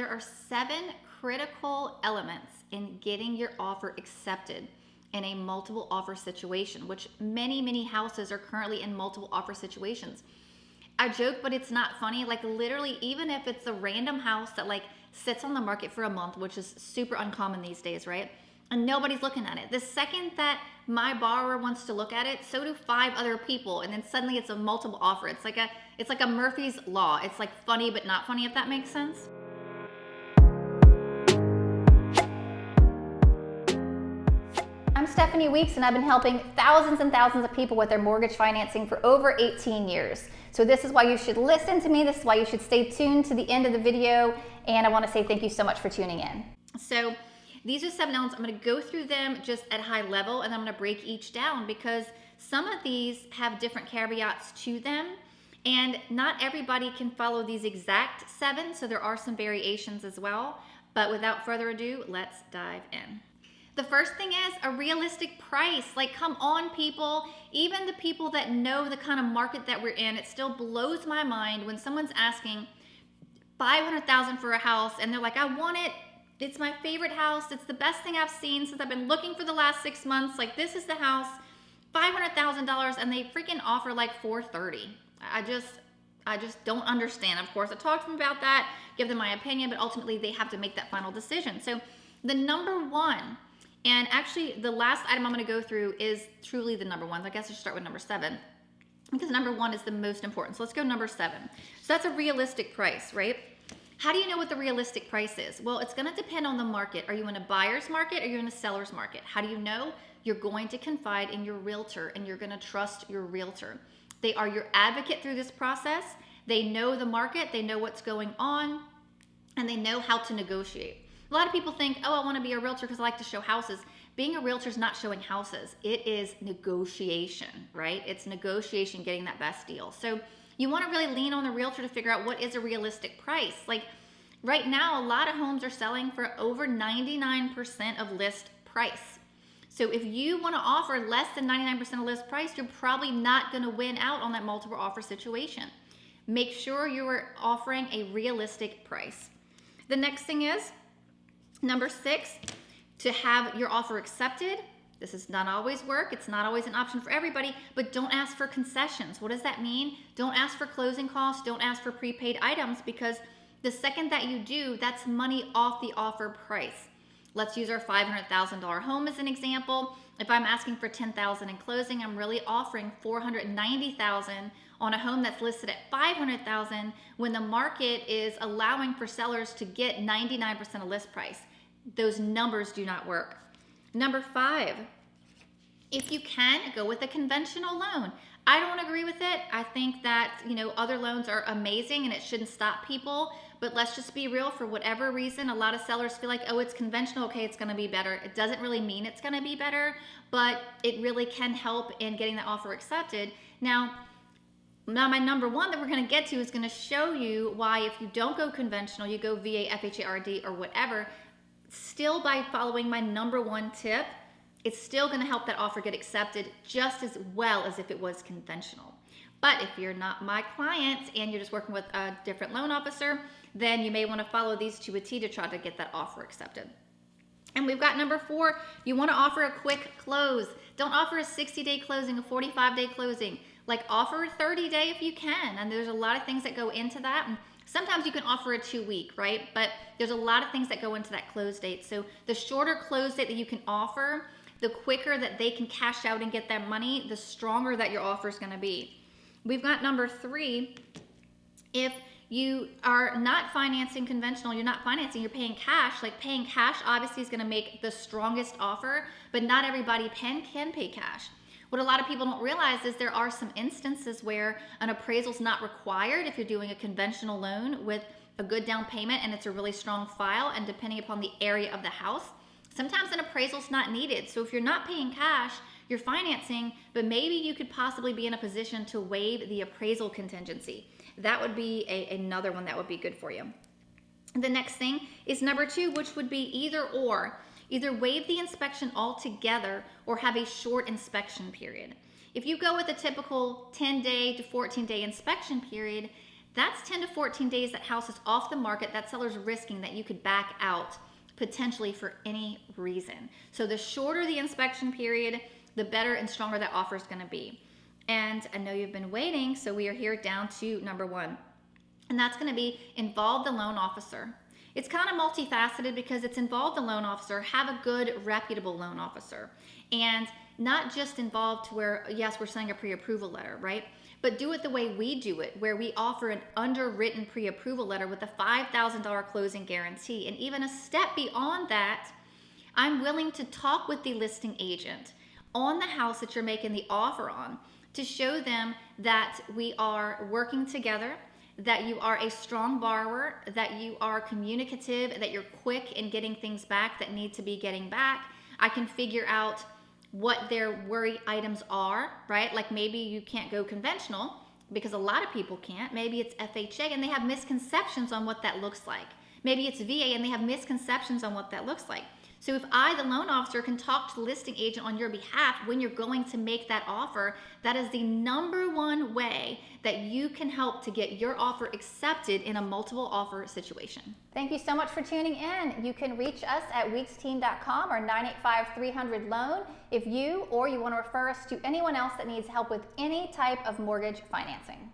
There are 7 critical elements in getting your offer accepted in a multiple offer situation, which many houses are currently in multiple offer situations. I joke, but it's not funny. Like literally, even if it's a random house that like sits on the market for a month, which is super uncommon these days, right? And nobody's looking at it. The second that my borrower wants to look at it, so do 5 other people, and then suddenly it's a multiple offer. It's like a Murphy's Law. It's like funny but not funny, if that makes sense. I'm Stephanie Weeks, and I've been helping thousands and thousands of people with their mortgage financing for over 18 years. So this is why you should listen to me. This is why you should stay tuned to the end of the video. And I want to say thank you so much for tuning in. So these are 7 elements. I'm going to go through them just at high level, and I'm going to break each down because some of these have different caveats to them. And not everybody can follow these exact 7, so there are some variations as well. But without further ado, let's dive in. The first thing is a realistic price. Like, come on, people. Even the people that know the kind of market that we're in, it still blows my mind when someone's asking $500,000 for a house and they're like, I want it. It's my favorite house. It's the best thing I've seen since I've been looking for the last 6 months. Like, this is the house, $500,000, and they freaking offer like $430,000. I just don't understand. Of course, I talked to them about that, give them my opinion, but ultimately they have to make that final decision. So the number one, and actually the last item I'm going to go through is truly the number one. I guess I should start with number 7 because number 1 is the most important. So let's go number 7. So that's a realistic price, right? How do you know what the realistic price is? Well, it's going to depend on the market. Are you in a buyer's market or are you in a seller's market? How do you know? You're going to confide in your realtor and you're going to trust your realtor. They are your advocate through this process. They know the market, they know what's going on, and they know how to negotiate. A lot of people think, oh, I want to be a realtor because I like to show houses. Being a realtor is not showing houses. It is negotiation, right? It's negotiation, getting that best deal. So you want to really lean on the realtor to figure out what is a realistic price. Like right now, a lot of homes are selling for over 99% of list price. So if you want to offer less than 99% of list price, you're probably not going to win out on that multiple offer situation. Make sure you are offering a realistic price. The next thing is, number 6, to have your offer accepted. This does not always work. It's not always an option for everybody, but don't ask for concessions. What does that mean? Don't ask for closing costs. Don't ask for prepaid items, because the second that you do, that's money off the offer price. Let's use our $500,000 home as an example. If I'm asking for $10,000 in closing, I'm really offering $490,000 on a home that's listed at $500,000 when the market is allowing for sellers to get 99% of list price. Those numbers do not work. Number 5, if you can, go with a conventional loan. I don't agree with it. I think that, other loans are amazing and it shouldn't stop people. But let's just be real, for whatever reason, a lot of sellers feel like, oh, it's conventional, okay, it's gonna be better. It doesn't really mean it's gonna be better, but it really can help in getting the offer accepted. Now my number 1 that we're gonna get to is gonna show you why if you don't go conventional, you go VA, FHA, RD, or whatever, still by following my number 1 tip, it's still gonna help that offer get accepted just as well as if it was conventional. But if you're not my client and you're just working with a different loan officer, then you may want to follow these to a T to try to get that offer accepted. And we've got number 4, you want to offer a quick close. Don't offer a 60-day closing, a 45-day closing. Like, offer a 30-day if you can. And there's a lot of things that go into that. And sometimes you can offer a 2-week, right? But there's a lot of things that go into that close date. So the shorter close date that you can offer, the quicker that they can cash out and get that money, the stronger that your offer is going to be. We've got number 3, if you are not financing conventional, you're not financing, you're paying cash. Like, paying cash obviously is going to make the strongest offer, but not everybody can pay cash. What a lot of people don't realize is there are some instances where an appraisal is not required if you're doing a conventional loan with a good down payment and it's a really strong file, and depending upon the area of the house, sometimes an appraisal is not needed. So if you're not paying cash, you're financing, but maybe you could possibly be in a position to waive the appraisal contingency. That would be another one that would be good for you. The next thing is number 2, which would be either or. Either waive the inspection altogether or have a short inspection period. If you go with a typical 10-day to 14-day inspection period, That's 10 to 14 days that house is off the market, that seller's risking that you could back out potentially for any reason. So the shorter the inspection period, the better and stronger that offer is going to be. And I know you've been waiting, so we are here down to number 1. And that's going to be involve the loan officer. It's kind of multifaceted because it's involve the loan officer, have a good, reputable loan officer. And not just involved to where, yes, we're sending a pre-approval letter, right? But do it the way we do it, where we offer an underwritten pre-approval letter with a $5,000 closing guarantee. And even a step beyond that, I'm willing to talk with the listing agent on the house that you're making the offer on to show them that we are working together, that you are a strong borrower, that you are communicative, that you're quick in getting things back that need to be getting back. I can figure out what their worry items are, right? Like maybe you can't go conventional because a lot of people can't. Maybe it's FHA and they have misconceptions on what that looks like. Maybe it's VA and they have misconceptions on what that looks like. So if I, the loan officer, can talk to the listing agent on your behalf when you're going to make that offer, that is the number one way that you can help to get your offer accepted in a multiple offer situation. Thank you so much for tuning in. You can reach us at weeksteam.com or 985-300-LOAN if you or you want to refer us to anyone else that needs help with any type of mortgage financing.